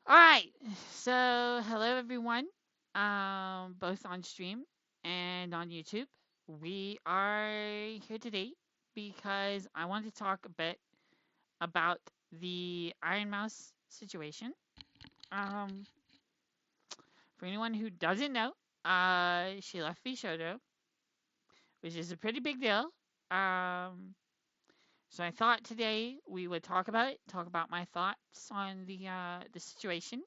All right. So, hello everyone. Both on stream and on YouTube. We are here today because I want to talk a bit about the Iron Mouse situation. Um, for anyone who doesn't know, she left Vshojo, which is a pretty big deal. Um, so I thought today we would talk about it, talk about my thoughts on the situation.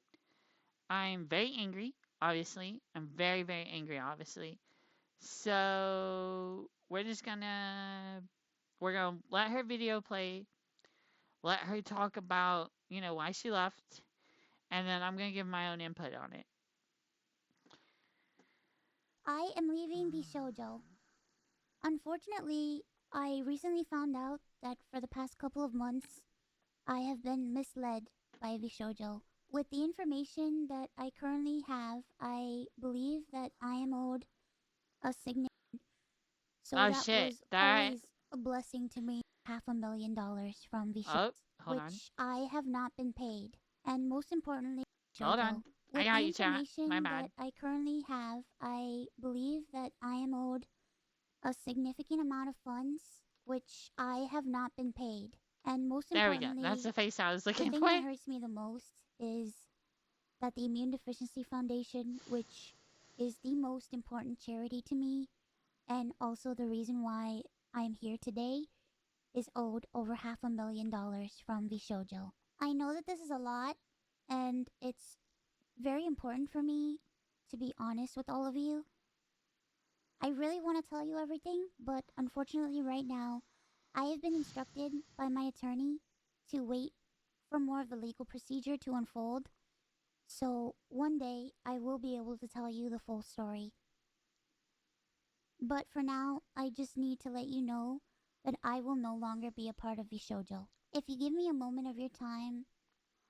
I'm very angry, obviously. I'm very, very angry, obviously. So we're gonna let her video play, let her talk about, why she left, and then I'm gonna give my own input on it. I am leaving Vshojo. Unfortunately, I recently found out that for the past couple of months, I have been misled by Vshojo. With the information that I currently have, I believe that I am owed a significant. So Oh that shit. was That always a blessing to me. $500,000 from Vshojo, oh, hold on. which I have not been paid. And most importantly, Hold on. Vshojo. I With the got you, chat. My information bad. that I currently have, I believe that I am owed a significant amount of funds, which I have not been paid. And most There we go. That's importantly, the face I was the looking thing that for. hurts me the most is that the Immune Deficiency Foundation, which is the most important charity to me, and also the reason why I'm here today, is owed over $500,000 from Vshojo. I know that this is a lot, and it's very important for me to be honest with all of you. I really want to tell you everything, but unfortunately, right now, I have been instructed by my attorney to wait for more of the legal procedure to unfold. So one day, I will be able to tell you the full story. But for now, I just need to let you know that I will no longer be a part of Vshojo. If you give me a moment of your time,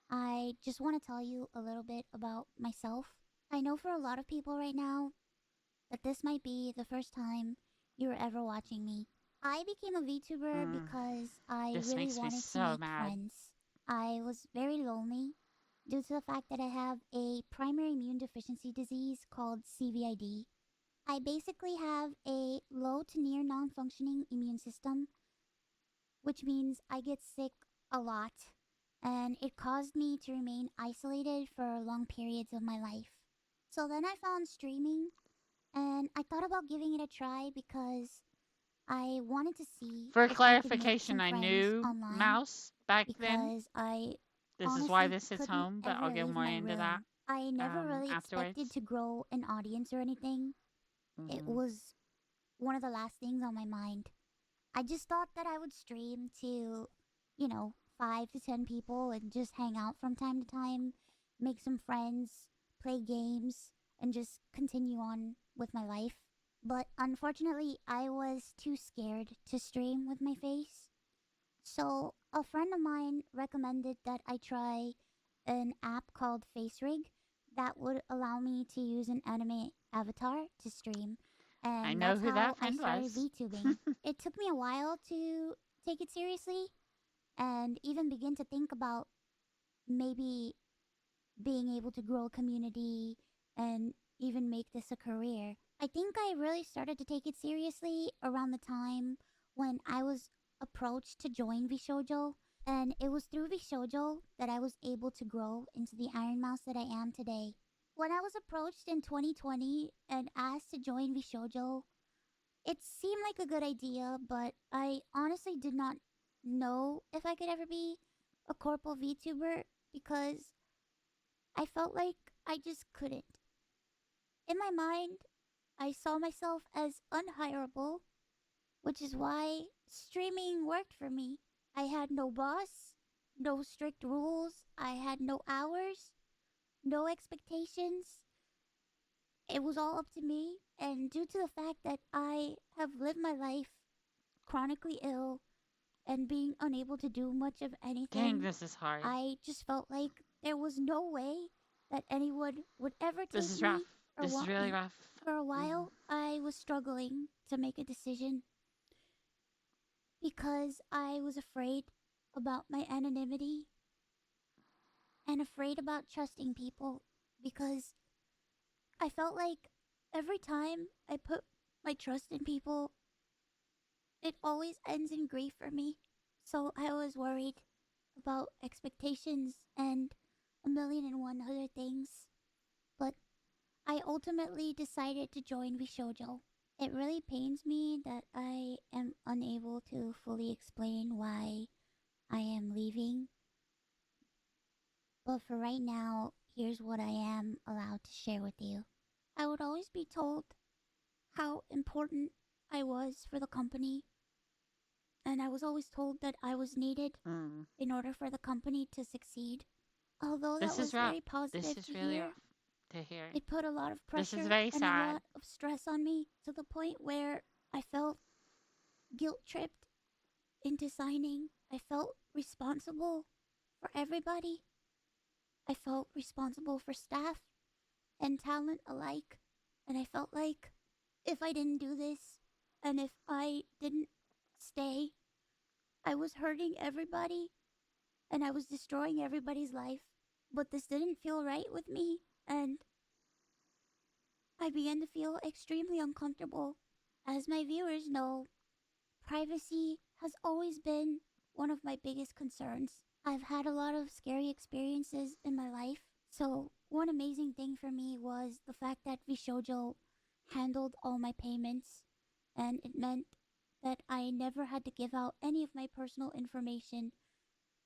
I just want to tell you a little bit about myself. I know for a lot of people right now that this might be the first time you were ever watching me. I became a VTuber Mm, because I this really makes me wanted to so make mad. friends. I was very lonely due to the fact that I have a primary immune deficiency disease called CVID. I basically have a low to near non functioning immune system, which means I get sick a lot, and it caused me to remain isolated for long periods of my life. So then I found streaming, and I thought about giving it a try because I wanted to see For if I could make clarification, some I friends knew online Mouse back then. because I This is why honestly this hits couldn't home, but I'll ever get leave more my into that room. I never really expected afterwards. to grow an audience or anything. It Hmm. was one of the last things on my mind. I just thought that I would stream to, 5 to 10 people and just hang out from time to time, make some friends, play games, and just continue on with my life. But unfortunately, I was too scared to stream with my face. So a friend of mine recommended that I try an app called FaceRig that would allow me to use an anime avatar to stream. I And know that's who that how I friend started was. VTubing. It took me a while to take it seriously and even begin to think about maybe being able to grow a community and even make this a career. I think I really started to take it seriously around the time when I was approached to join Vshojo, and it was through Vshojo that I was able to grow into the Iron Mouse that I am today. When I was approached in 2020 and asked to join Vshojo, it seemed like a good idea, but I honestly did not know if I could ever be a corporal VTuber because I felt like I just couldn't. In my mind, I saw myself as unhireable, which is why streaming worked for me. I had no boss, no strict rules, I had no hours, no expectations. It was all up to me, and due to the fact that I have lived my life chronically ill and being unable to do much of Dang, anything, this is hard. I just felt like there was no way that anyone would ever This take is rough. me or This is want really me. rough. For a Hmm. while, I was struggling to make a decision because I was afraid about my anonymity. and afraid about trusting people because I felt like every time I put my trust in people, it always ends in grief for me. So I was worried about expectations and a million and one other things. But I ultimately decided to join Vshojo. It really pains me that I am unable to fully explain why I am leaving, but for right now, here's what I am allowed to share with you. I would always be told how important I was for the company, and I was always told that I was needed Mm. in order for the company to succeed. Although that This is was rough. very This positive is to really hear, rough to hear. it put a lot of This is pressure very and a sad. lot of stress on me to the point where I felt guilt tripped into signing. I felt responsible for everybody. I felt responsible for staff and talent alike. And I felt like if I didn't do this and if I didn't stay, I was hurting everybody and I was destroying everybody's life. But this didn't feel right with me, and I began to feel extremely uncomfortable. As my viewers know, privacy has always been one of my biggest concerns. I've had a lot of scary experiences in my life, so one amazing thing for me was the fact that Vshojo handled all my payments, and it meant that I never had to give out any of my personal information,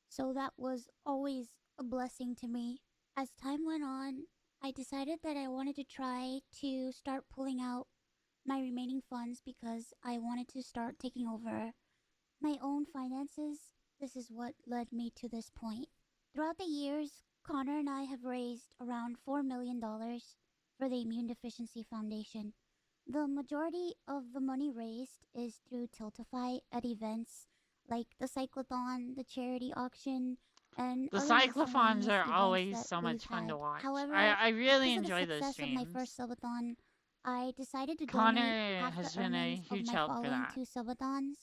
so that was always a blessing to me. As time went on, I decided that I wanted to try to start pulling out my remaining funds because I wanted to start taking over my own finances. This is what led me to this point. Throughout the years, Connor and I have raised around $4 million for the Immune Deficiency Foundation. The majority of the money raised is through Tiltify at events like the Cyclothon, the charity auction, and The other cyclophons miscellaneous are events always that so we've much fun to had. watch. However, I really because of the enjoy those success of my first streams. subathon, I decided to donate Connor half the has been a earnings of huge my help for following that. two subathons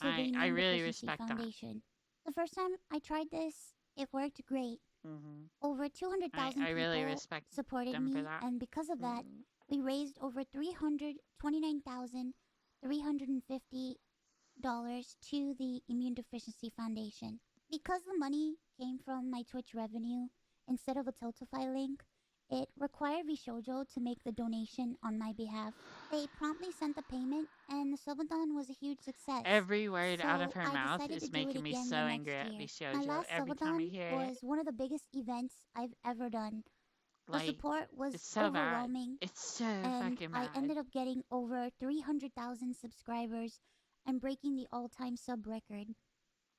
to the I Immune really Deficiency respect that. Foundation. The first time I tried this, it worked great. Hmm. Over 200,000 I really people respect supported them for me, that. and because of that, Mm. we raised over $329,350 to the Immune Deficiency Foundation. Because the money came from my Twitch revenue instead of a Tiltify link, it required Vshojo to make the donation on my behalf. They promptly sent the payment, and the subathon was a huge success. Every word out of So her I mouth decided to is do it making me again so the angry next at year. My Vshojo last every time subathon I hear it. was one of the biggest events I've ever done. The Like, support was it's so bad. overwhelming, It's so and fucking I bad. ended up getting over 300,000 subscribers and breaking the all time sub record.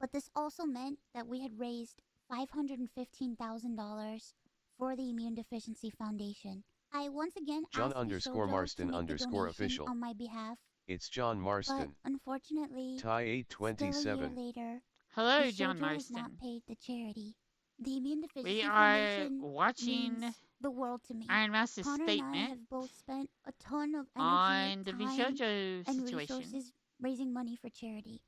But this also meant that we had raised $515,000 for the Immune Deficiency Foundation. I once again John asked underscore Vshojo to Marston make the underscore donation official. on my behalf, It's John but Marston. unfortunately, Tie still a year 827. later, Hello, John Vshojo has not Marston. paid the charity. The Immune We Deficiency are Foundation watching means the world to me. Iron Master's Connor and I statement have both spent a ton of energy, on the time, Vshojo and situation. resources raising money for charity.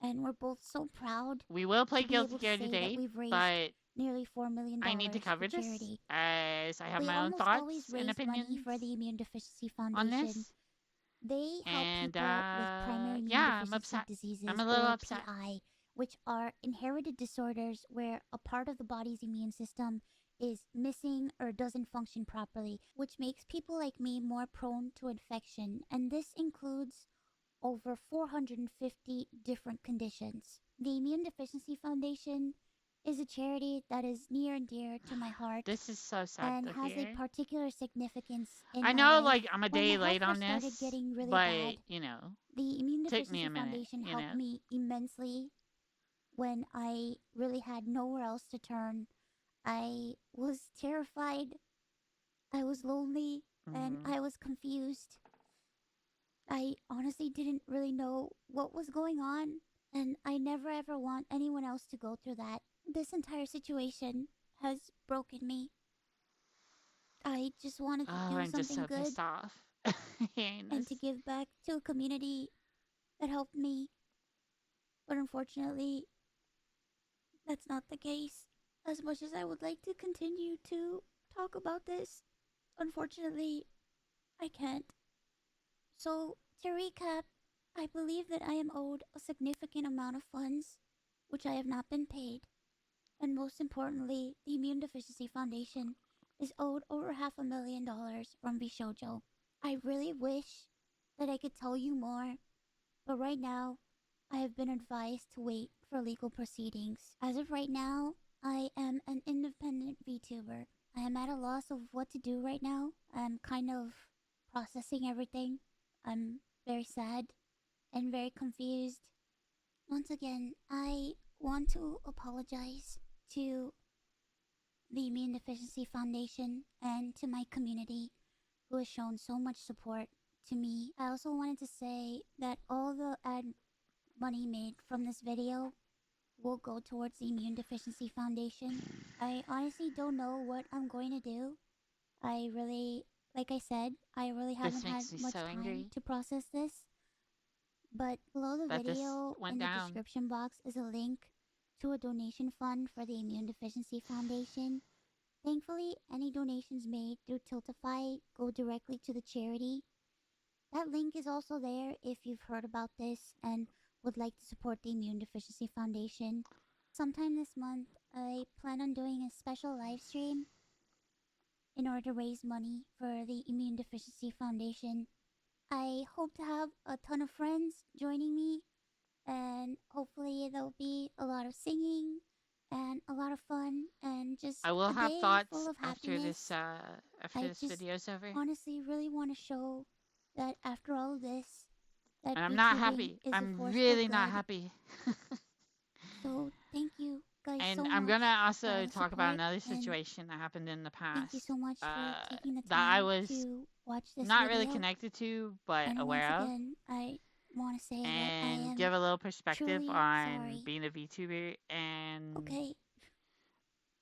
And we're both so proud We will play to be Guilty able to Gear say that today, we've raised but nearly $4 I need to million for cover this charity. as I have We my own almost always thoughts and raise money opinions for the Immune Deficiency on Foundation. this. They help And people with primary immune yeah, I'm deficiency upset. I'm diseases, a little or upset. PI, which are inherited disorders where a part of the body's immune system is missing or doesn't function properly, which makes people like me more prone to infection. And this includes over 450 different conditions. The Immune Deficiency Foundation is a charity that is near and dear to my heart This is so sad and to has a hear. particular significance in I my know, life. like, I'm a When my day health late on first started this, getting really but, bad, you know, the Immune took me Deficiency a minute, Foundation you helped know. me immensely when I really had nowhere else to turn. I was terrified, I was lonely, and Hmm. I was confused. I honestly didn't really know what was going on, and I never ever want anyone else to go through that. This entire situation has broken me. I just wanted to Oh, do I'm just something so good pissed off hearing and this. to give back to a community that helped me, but unfortunately, that's not the case. as much as I would like to continue to talk about this, unfortunately, I can't. So, to recap, I believe that I am owed a significant amount of funds, which I have not been paid. And most importantly, the Immune Deficiency Foundation is owed over $500,000 from Vshojo. I really wish that I could tell you more, but right now, I have been advised to wait for legal proceedings. As of right now, I am an independent VTuber. I am at a loss of what to do right now. I'm kind of processing everything. I'm very sad and very confused. Once again, I want to apologize to the Immune Deficiency Foundation and to my community who has shown so much support to me. I also wanted to say that all the ad money made from this video will go towards the Immune Deficiency Foundation. I honestly don't know what I'm going to do. I really, like I said, I really This haven't had makes me so much time angry to process this. But below the that this video went in the down. description box is a link to a donation fund for the Immune Deficiency Foundation. Thankfully, any donations made through Tiltify go directly to the charity. That link is also there if you've heard about this and would like to support the Immune Deficiency Foundation. Sometime this month, I plan on doing a special live stream in order to raise money for the Immune Deficiency Foundation. I hope to have a ton of friends joining me, and hopefully, there'll be a lot of singing and a lot of fun and just I will a have day full thoughts of happiness. after I this just video's over, honestly really want to show that after all of this, that and I'm not VTubing happy. is a I'm force for really not good. happy. So thank you guys And so I'm much gonna for all also the talk about support, another and situation that happened in the thank you past so much for taking the that I time was to watch this not really video. connected to, but And once aware of, again, I want to say that I and am give a little perspective truly on sorry. being a VTuber and Okay,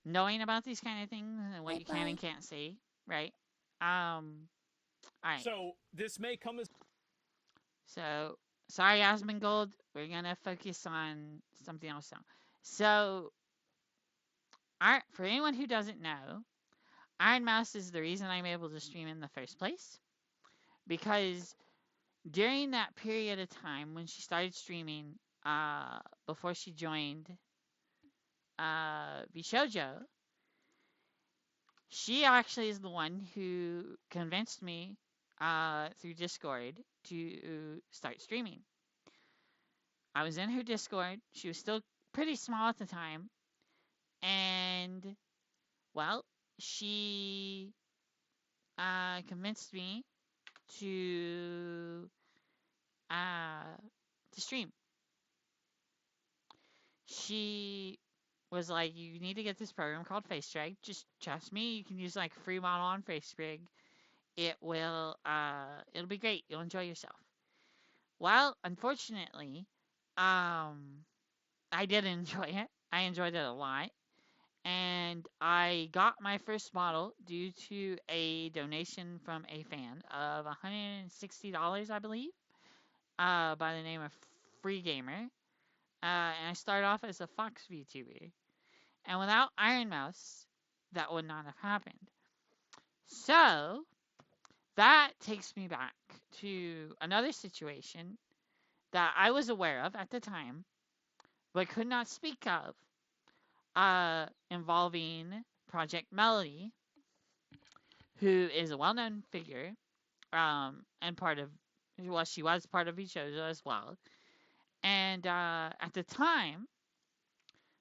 knowing about these kind of things and what bye you can bye. and can't say, right? All right. So this may come as So, sorry, Asmongold. Gold. We're gonna focus on something else now. So, for anyone who doesn't know, Iron Mouse is the reason I'm able to stream in the first place. Because during that period of time when she started streaming, before she joined Vshojo, she actually is the one who convinced me through Discord to start streaming. I was in her Discord. She was still pretty small at the time. And, well, she convinced me to uh, to stream. She was like, "You need to get this program called FaceTrade. Just trust me. You can use like a free model on FaceTrade. It'll be great. You'll enjoy yourself." Well, unfortunately, um, I did enjoy it. I enjoyed it a lot. And I got my first model due to a donation from a fan of $160, I believe, by the name of Free Gamer. And I started off as a Fox VTuber. And without Iron Mouse, that would not have happened. So that takes me back to another situation that I was aware of at the time, but could not speak of, involving Project Melody, who is a well-known figure, and she was part of Vshojo as well. And at the time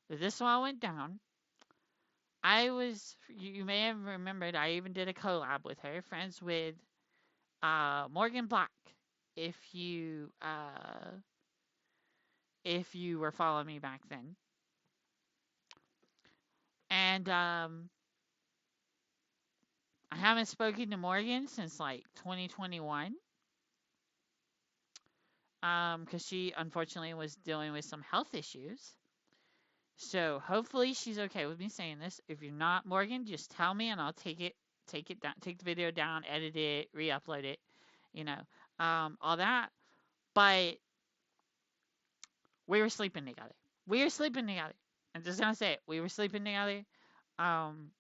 that this all went down, you may have remembered, I even did a collab with her, friends with Morgan Black, if you uh, if you were following me back then. And I haven't spoken to Morgan since like 2021, because she unfortunately was dealing with some health issues. So hopefully she's okay with me saying this. If you're not, Morgan, just tell me and I'll take it down, take the video down, edit it, re-upload it, you know, all that. But we were sleeping together. We were sleeping together. I'm just gonna say it. We were sleeping together. Um,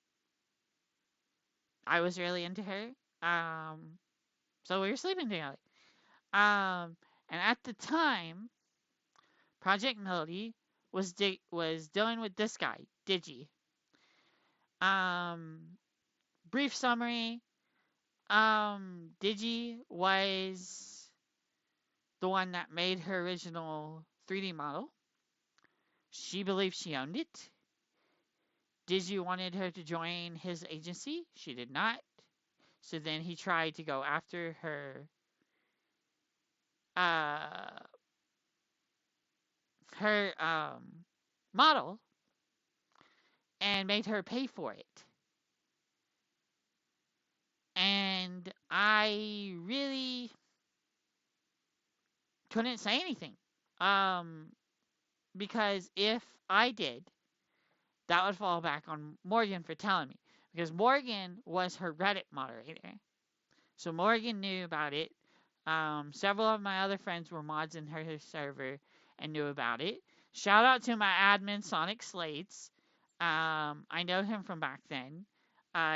I was really into her. Um, so we were sleeping together. And at the time, Project Melody was dealing with this guy, Digi. Um, Brief summary. Digi was the one that made her original 3D model. She believed she owned it. Digi wanted her to join his agency. She did not. So then he tried to go after uh, her model and made her pay for it. And I really couldn't say anything. Um, because if I did, that would fall back on Morgan for telling me. Because Morgan was her Reddit moderator. So Morgan knew about it. Several of my other friends were mods in her server and knew about it. Shout out to my admin, Sonic Slates. I know him from back then.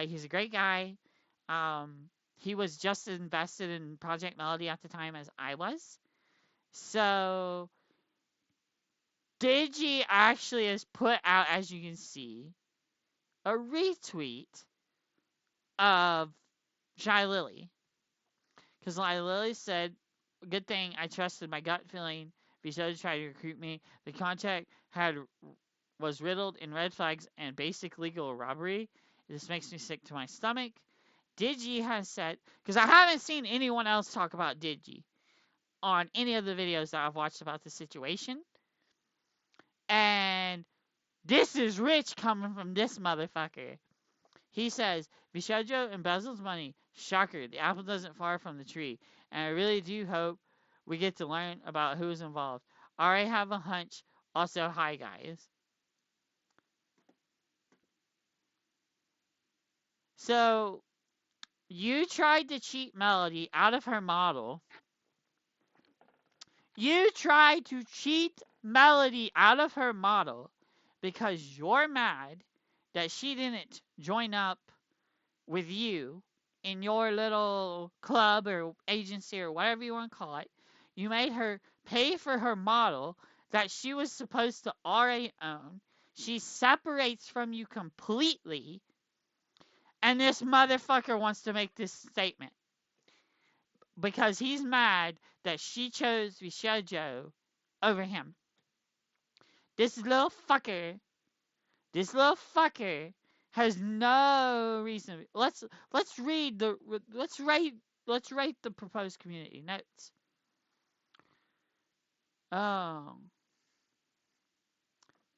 He's a great guy. He was just as invested in Project Melody at the time as I was. So Digi actually has put out, as you can see, a retweet of Shy Lily. Because Shy Lily said, good thing I trusted my gut feeling. Vshojo tried to recruit me. The contract was riddled in red flags and basic legal robbery. This makes me sick to my stomach. Digi has said, because I haven't seen anyone else talk about Digi on any of the videos that I've watched about the situation. And this is rich coming from this motherfucker. He says, Vshojo embezzles money. Shocker, the apple doesn't fall from the tree. And I really do hope we get to learn about who's involved. Already have a hunch. Also, hi guys. So, you tried to cheat Melody out of her model. You tried to cheat Melody out of her model because you're mad that she didn't join up with you in your little club or agency or whatever you want to call it. You made her pay for her model that she was supposed to already own. She separates from you completely. And this motherfucker wants to make this statement because he's mad that she chose Vshojo over him. This little fucker, this little fucker has no reason. Let's read the let's rate the proposed community notes. Oh, all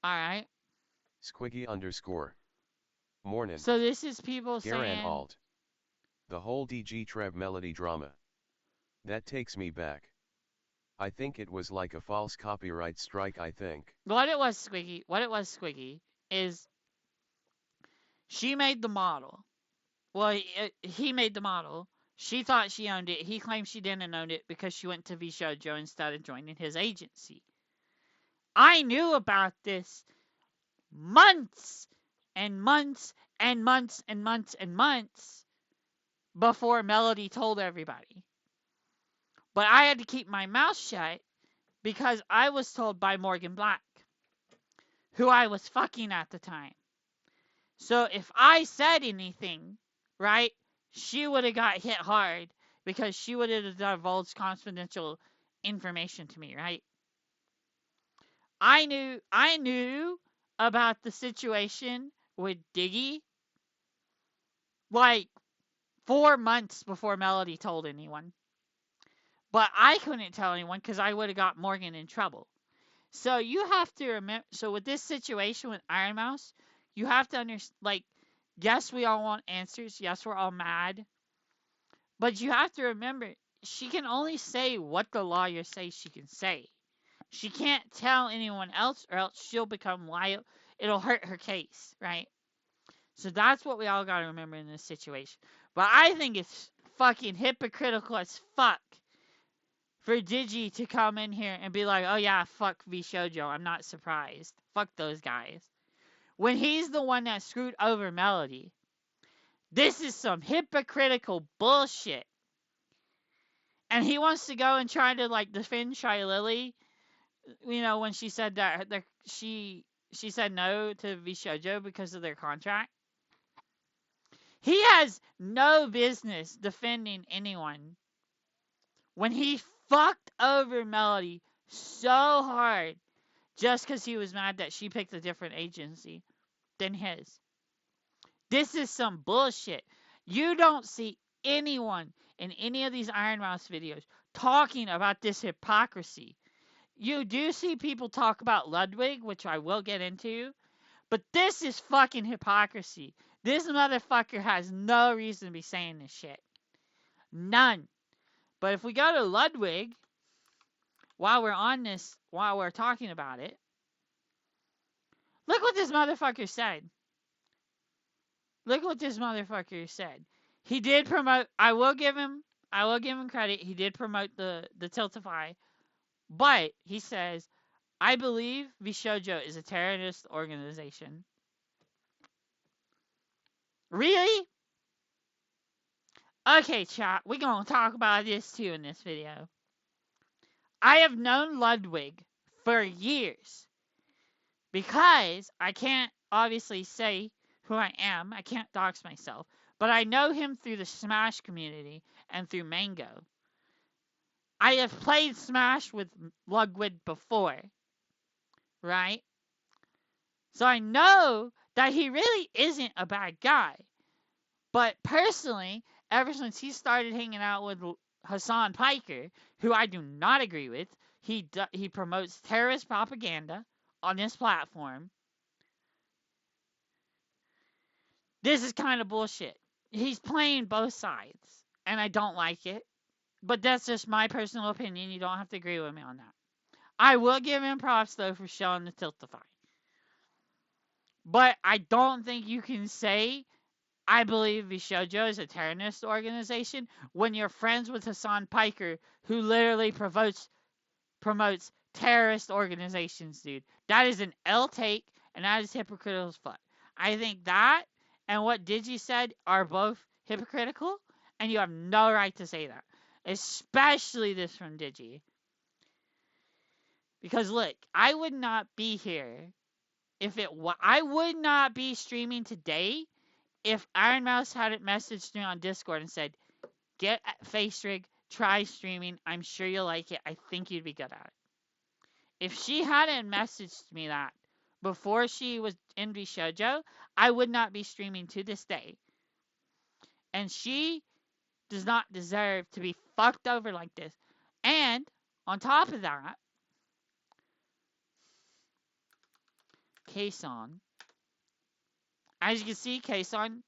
right. Squiggy underscore. Mornin'. So this is people Garan saying, alt. The whole DG Trev melody drama. That takes me back. I think it was like a false copyright strike, I think. what it was, Squiggy, is she made the model. Well, he made the model. She thought she owned it. He claimed she didn't own it because she went to Vshojo instead of joining his agency. I knew about this months and months and months and months and months before Melody told everybody. But I had to keep my mouth shut because I was told by Morgan Black, who I was fucking at the time. So if I said anything, right, she would have got hit hard because she would have divulged confidential information to me, right? I knew about the situation with Diggy like 4 months before Melody told anyone. But I couldn't tell anyone because I would have got Morgan in trouble. So you have to remember. So with this situation with Iron Mouse, you have to understand. Like, yes, we all want answers. Yes, we're all mad. But you have to remember, she can only say what the lawyers say she can say. She can't tell anyone else, or else she'll become liable. It'll hurt her case, right? So that's what we all got to remember in this situation. But I think it's fucking hypocritical as fuck for Digi to come in here and be like, oh yeah, fuck Vshojo. I'm not surprised. Fuck those guys. When he's the one that screwed over Melody. This is some hypocritical bullshit. And he wants to go and try to like defend Shy Lily, when she said that she said no to Vshojo because of their contract. He has no business defending anyone when he fucked over Melody so hard just because he was mad that she picked a different agency than his. This is some bullshit. You don't see anyone in any of these Iron Mouse videos talking about this hypocrisy. You do see people talk about Ludwig, which I will get into, but this is fucking hypocrisy. This motherfucker has no reason to be saying this shit. None. But if we go to Ludwig, while we're talking about it, look what this motherfucker said. Look what this motherfucker said. He did promote. I will give him credit. He did promote the Tiltify, but he says, "I believe Vshojo is a terrorist organization." Really? Okay, chat. We're gonna talk about this too in this video. I have known Ludwig for years because I can't obviously say who I am. I can't dox myself. But I know him through the Smash community and through Mango. I have played Smash with Ludwig before, right? So I know that he really isn't a bad guy. But personally, ever since he started hanging out with Hassan Piker, who I do not agree with, he promotes terrorist propaganda on this platform. This is kind of bullshit. He's playing both sides, and I don't like it. But that's just my personal opinion. You don't have to agree with me on that. I will give him props, though, for showing the Tiltify. But I don't think you can say, I believe Vshojo is a terrorist organization when you're friends with Hassan Piker, who literally promotes terrorist organizations, dude. That is an L take, and that is hypocritical as fuck. I think that and what Digi said are both hypocritical, and you have no right to say that. Especially this from Digi. Because look, I would not be here I would not be streaming today if Iron Mouse hadn't messaged me on Discord and said, "Get Face Rig, try streaming. I'm sure you'll like it. I think you'd be good at it." If she hadn't messaged me that before she was in Vshojo, I would not be streaming to this day. And she does not deserve to be fucked over like this. And on top of that, Kason, as you can see, Kason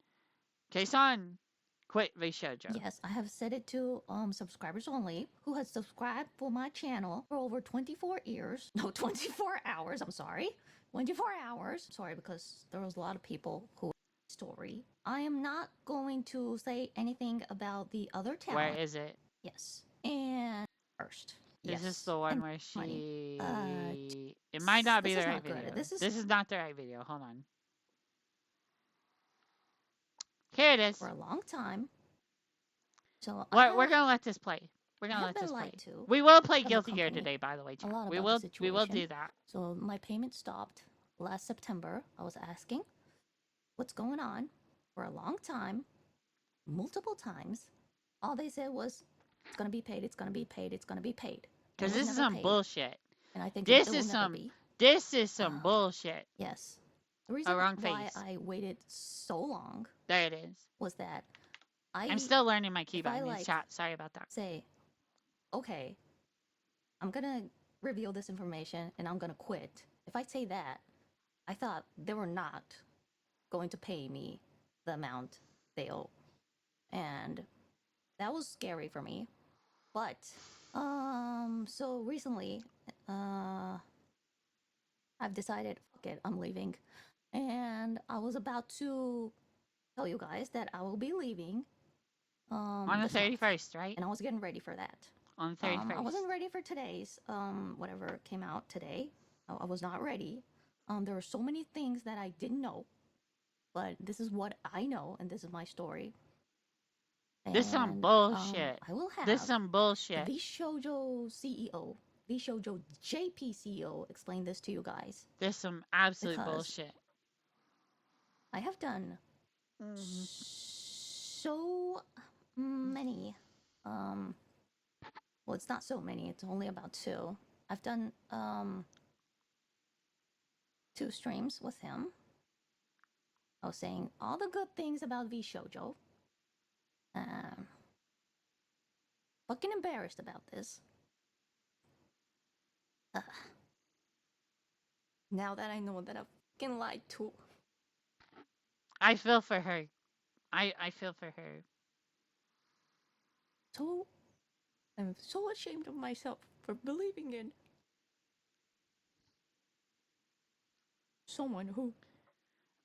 quit Vshojo. Yes, I have set it to subscribers only who has subscribed for my channel for over 24 years. No, 24 hours, I'm sorry. 24 hours. Sorry, because there was a lot of people who story. I am not going to say anything about the other talent. Where is it? Yes. And first. Is this the one where she... it this might not be the is right not good. video. This is not the right video. Hold on. Here it is. For a long time. So We're gonna let this play. We're gonna let this play. We will play Guilty Gear today, by the way. Chat. We will do that. So my payment stopped last September. I was asking what's going on for a long time, multiple times. All they said was, "It's gonna be paid. It's gonna be paid. It's gonna be paid." Because this is some bullshit. And I think this is some bullshit. Yes. The reason why I waited so long. There it is. Was that I'm still learning my key button. Chat. Sorry about that. Say, okay, I'm gonna reveal this information and I'm gonna quit. If I say that, I thought they were not going to pay me the amount they owe, and that was scary for me. But so recently, I've decided, fuck it, I'm leaving, and I was about to tell you guys that I will be leaving. On the 31st, right? And I was getting ready for that. On the 31st. I wasn't ready for today's, whatever came out today. I was not ready. There are so many things that I didn't know, but this is what I know, and this is my story. This some And bullshit. I will This have some the bullshit. Vshojo CEO, Vshojo JP CEO, explain this to you guys This some absolute because bullshit. I have done Mhm. so many. Well, it's not so many. It's only about two. I've done 2 streams with him. I was saying all the good things about Vshojo. Um, fucking embarrassed about this. Ugh. Now that I know that I fucking lied to. I feel for her. I feel for her. So I'm so ashamed of myself for believing in someone who.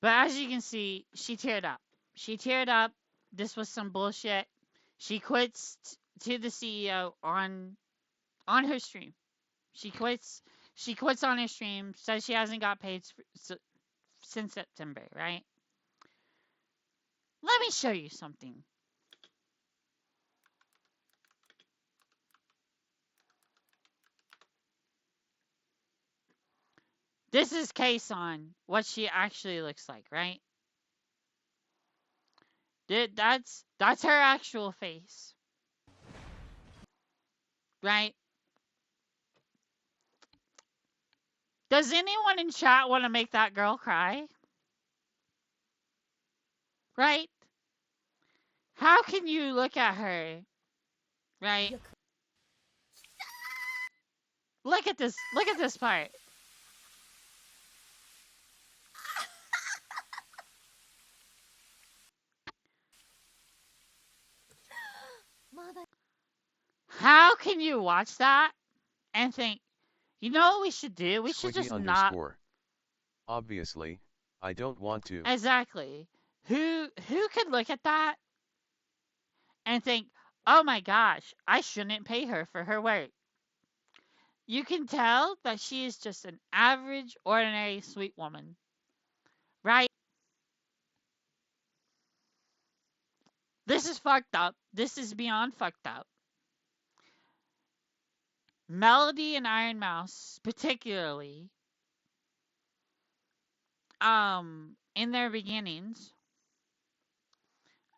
But as you can see, she teared up. She teared up. This was some bullshit. She quits to the CEO on her stream. She quits. She quits on her stream. Says she hasn't got paid since September. Right? Let me show you something. This is case on what she actually looks like. Right? That's her actual face. Right? Does anyone in chat want to make that girl cry? Right? How can you look at her? Right? Look at this. Look at this part. Mother. How can you watch that and think, you know what we should do? We should Squiggy just not. underscore. Obviously, I don't want to. Exactly. Who could look at that and think, oh my gosh, I shouldn't pay her for her work? You can tell that she is just an average, ordinary, sweet woman. Right? This is fucked up. This is beyond fucked up. Melody and Iron Mouse, particularly, in their beginnings,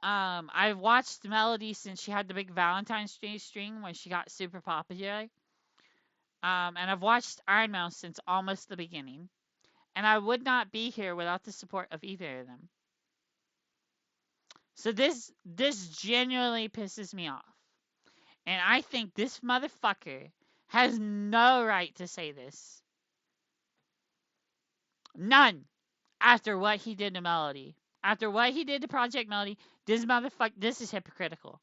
I've watched Melody since she had the big Valentine's Day string when she got super popular. And I've watched Iron Mouse since almost the beginning. And I would not be here without the support of either of them. So this genuinely pisses me off. And I think this motherfucker has no right to say this. None. After what he did to Melody. After what he did to Project Melody, this is hypocritical.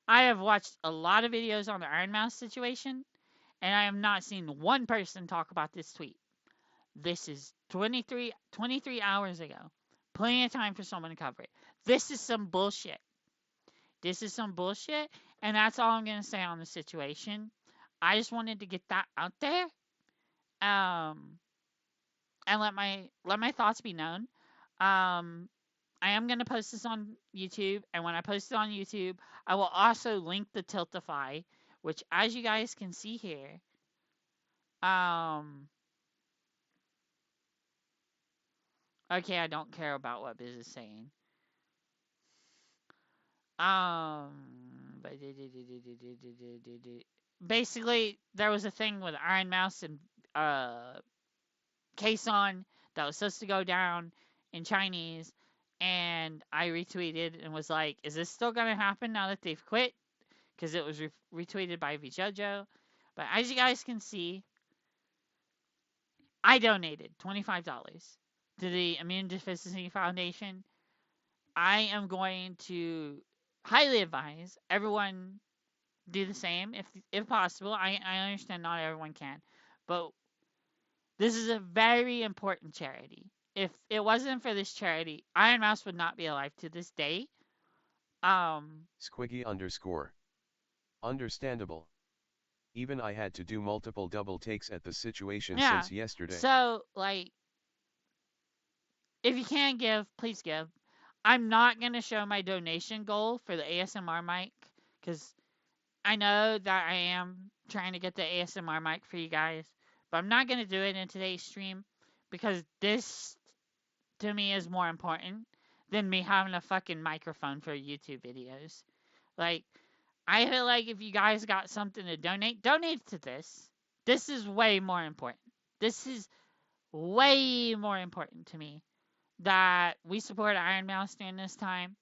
I have watched a lot of videos on the Iron Mouse situation, and I have not seen one person talk about this tweet. This is 23 hours ago. Plenty of time for someone to cover it. This is some bullshit. This is some bullshit, and that's all I'm going to say on the situation. I just wanted to get that out there, um, and let my thoughts be known. Um, I am going to post this on YouTube, and when I post it on YouTube, I will also link the Tiltify, which, as you guys can see here, um, okay, I don't care about what Biz is saying. But basically, there was a thing with Iron Mouse and Kason that was supposed to go down in Chinese, and I retweeted and was like, "Is this still gonna happen now that they've quit?" Because it was retweeted by Vshojo. But as you guys can see, I donated $25 to the Immune Deficiency Foundation. I am going to highly advise everyone do the same if possible. I understand not everyone can, but this is a very important charity. If it wasn't for this charity, Iron Mouse would not be alive to this day. Squiggy underscore. Understandable. Even I had to do multiple double takes at the situation Yeah. since yesterday. So like If you can give, please give. I'm not going to show my donation goal for the ASMR mic because I know that I am trying to get the ASMR mic for you guys, but I'm not going to do it in today's stream because this to me is more important than me having a fucking microphone for YouTube videos. Like, I feel like if you guys got something to donate, donate to this. This is way more important. This is way more important to me that we support Iron Mouse during this time,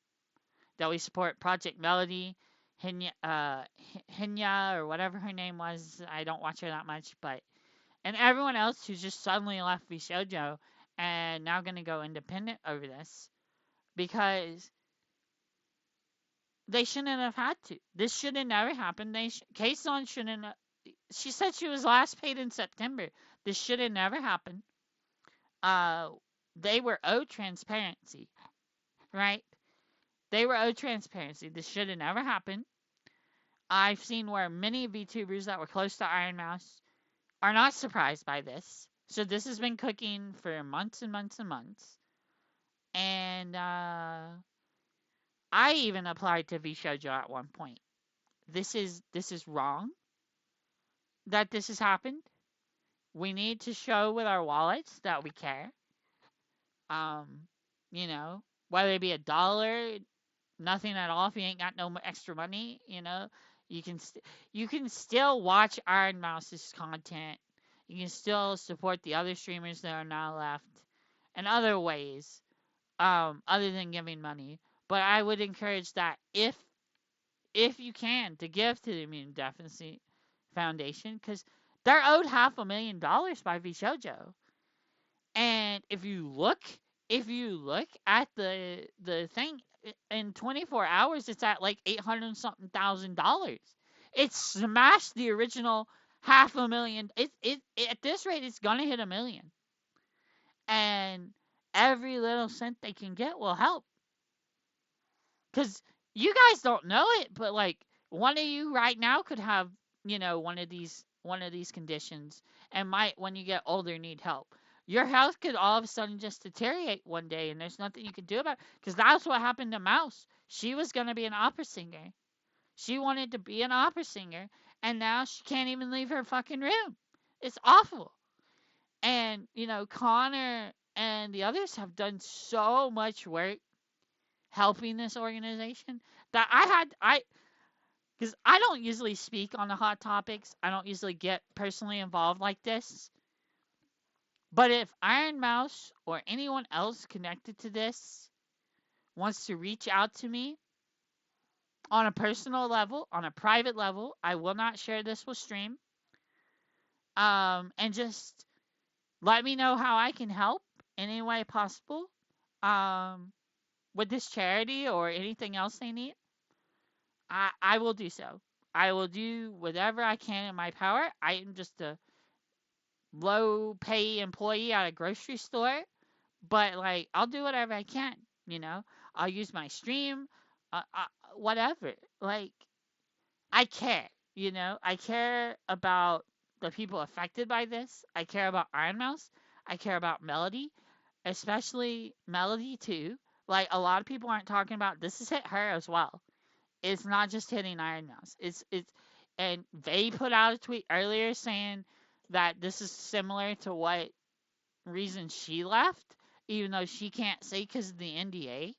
that we support Project Melody, Hinya or whatever her name was. I don't watch her that much, but and everyone else who's just suddenly left Vshojo and now gonna go independent over this because they shouldn't have had to. This should have never happened. Kason shouldn't. She said she was last paid in September. This should have never happened. Uh, they were owed transparency, right? They were owed transparency. This should have never happened. I've seen where many VTubers that were close to Iron Mouse are not surprised by this. So this has been cooking for months and months and months. And I even applied to Vshojo at one point. This is wrong that this has happened. We need to show with our wallets that we care. Um, you know, whether it be $1, nothing at all if you ain't got no extra money, you can you can still watch Iron Mouse's content. You can still support the other streamers that are now left in other ways, other than giving money. But I would encourage that if you can to give to the Immune Deficiency Foundation because they're owed $500,000 by Vshojo. And if you look at the thing in 24 hours, it's at like 800 something $1,000. It's smashed the original half a million. It at this rate, it's gonna hit 1 million, and every little cent they can get will help. Cause you guys don't know it, but like one of you right now could have one of these conditions, and might when you get older need help. Your health could all of a sudden just deteriorate one day, and there's nothing you can do about it. Because that's what happened to Mouse. She was gonna be an opera singer. She wanted to be an opera singer, and now she can't even leave her fucking room. It's awful. And Connor and the others have done so much work helping this organization that I because I don't usually speak on the hot topics. I don't usually get personally involved like this. But if Iron Mouse or anyone else connected to this wants to reach out to me on a personal level, on a private level, I will not share this with stream. And just let me know how I can help in any way possible. With this charity or anything else they need. I will do so. I will do whatever I can in my power. I am just a low pay employee at a grocery store, but like I'll do whatever I can. You know, I'll use my stream, whatever. Like I care. I care about the people affected by this. I care about Iron Mouse. I care about Melody, especially Melody too. Like a lot of people aren't talking about this has hit her as well. It's not just hitting Iron Mouse. And they put out a tweet earlier saying that this is similar to what reason she left, even though she can't say because of the NDA.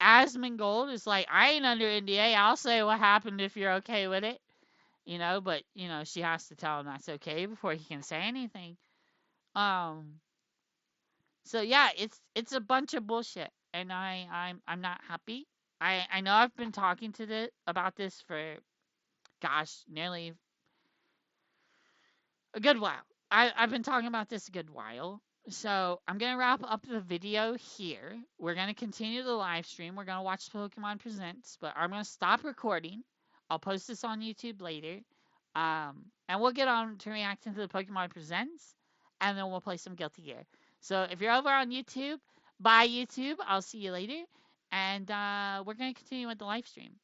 Asmongold is like, I ain't under NDA. I'll say what happened if you're okay with it. But she has to tell him that's okay before he can say anything. Um, so yeah, it's a bunch of bullshit, and I'm not happy. I know I've been talking about this for gosh, nearly a good while. I've been talking about this a good while. So I'm gonna wrap up the video here. We're gonna continue the live stream. We're gonna watch Pokemon Presents, but I'm gonna stop recording. I'll post this on YouTube later. And we'll get on to reacting to the Pokemon Presents, and then we'll play some Guilty Gear. So if you're over on YouTube, bye YouTube. I'll see you later, and we're gonna continue with the live stream.